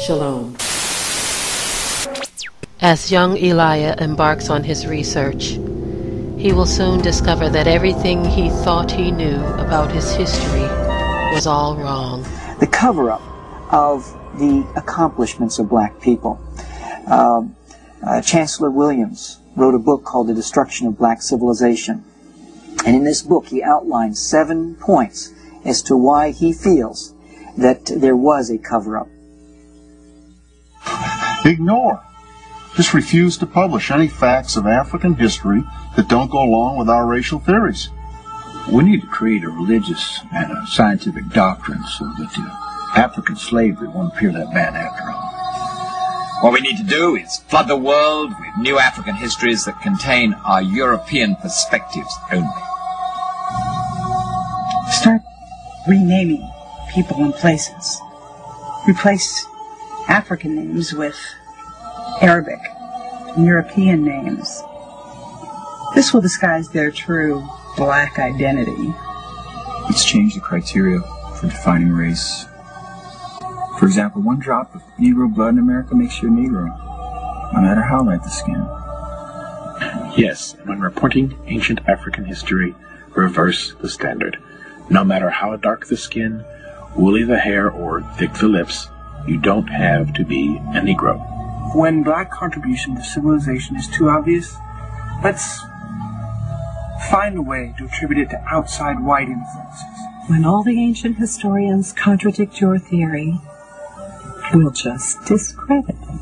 Shalom. As young Elijah embarks on his research, he will soon discover that everything he thought he knew about his history was all wrong. The cover-up of the accomplishments of black people. Chancellor Williams wrote a book called The Destruction of Black Civilization. And in this book he outlines 7 points as to why he feels that there was a cover-up. Ignore. Just refuse to publish any facts of African history that don't go along with our racial theories. We need to create a religious and a scientific doctrine so that African slavery won't appear that bad after all. What we need to do is flood the world with new African histories that contain our European perspectives only. Start renaming people and places. Replace African names with Arabic and European names. This will disguise their true black identity. Let's change the criteria for defining race. For example, 1 drop of Negro blood in America makes you a Negro, no matter how light the skin. Yes, and when reporting ancient African history, reverse the standard. No matter how dark the skin, woolly the hair, or thick the lips, you don't have to be a Negro. When black contribution to civilization is too obvious, let's find a way to attribute it to outside white influences. When all the ancient historians contradict your theory, we'll just discredit them.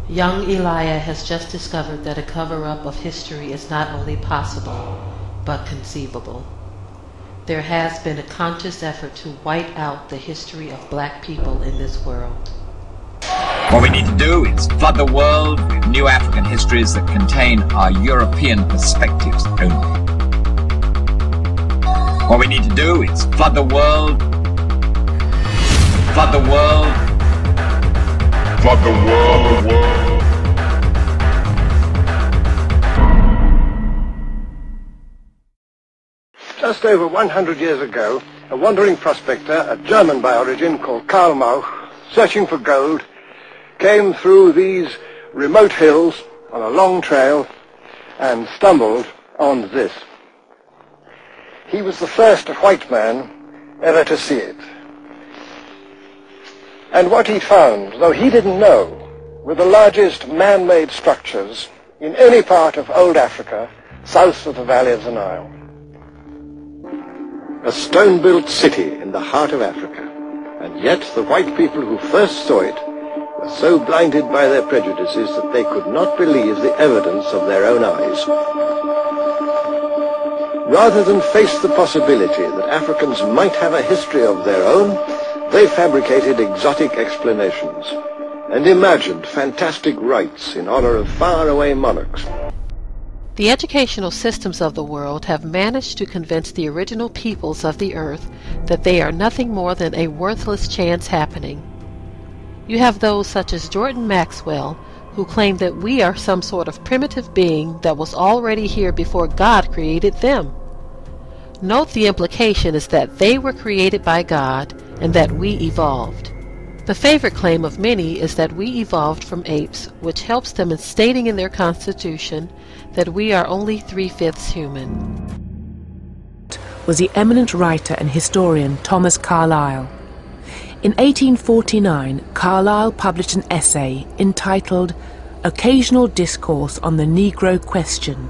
Young Elijah has just discovered that a cover-up of history is not only possible, but conceivable. There has been a conscious effort to white out the history of black people in this world. What we need to do is flood the world with new African histories that contain our European perspectives only. What we need to do is flood the world, flood the world, flood the world. Just over 100 years ago, a wandering prospector, a German by origin called Karl Mauch, searching for gold, came through these remote hills on a long trail and stumbled on this. He was the first white man ever to see it. And what he found, though he didn't know, were the largest man-made structures in any part of old Africa south of the valley of the Nile. A stone-built city in the heart of Africa, and yet the white people who first saw it were so blinded by their prejudices that they could not believe the evidence of their own eyes. Rather than face the possibility that Africans might have a history of their own, they fabricated exotic explanations and imagined fantastic rites in honor of faraway monarchs. The educational systems of the world have managed to convince the original peoples of the earth that they are nothing more than a worthless chance happening. You have those such as Jordan Maxwell, who claim that we are some sort of primitive being that was already here before God created them. Note the implication is that they were created by God and that we evolved. The favorite claim of many is that we evolved from apes, which helps them in stating in their constitution that we are only 3/5 human. Was the eminent writer and historian Thomas Carlyle. In 1849, Carlyle published an essay entitled Occasional Discourse on the Negro Question,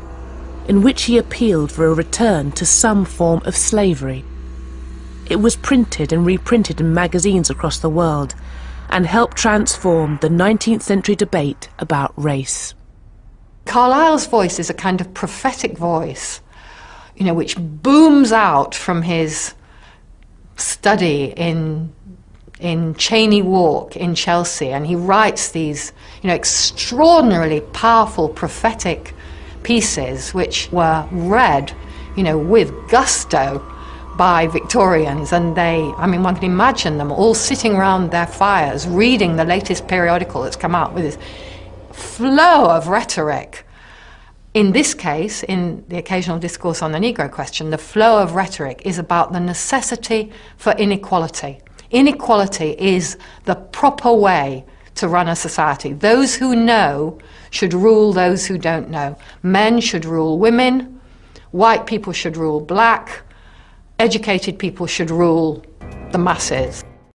in which he appealed for a return to some form of slavery. It was printed and reprinted in magazines across the world and helped transform the 19th century debate about race. Carlyle's voice is a kind of prophetic voice, which booms out from his study in Cheyne Walk in Chelsea, and he writes these, extraordinarily powerful prophetic pieces which were read, with gusto by Victorians, and one can imagine them all sitting around their fires reading the latest periodical that's come out with this flow of rhetoric. In this case, in the Occasional Discourse on the Negro Question, the flow of rhetoric is about the necessity for inequality Inequality is the proper way to run a society. Those who know should rule those who don't know. Men should rule women, white people should rule black, educated people should rule the masses.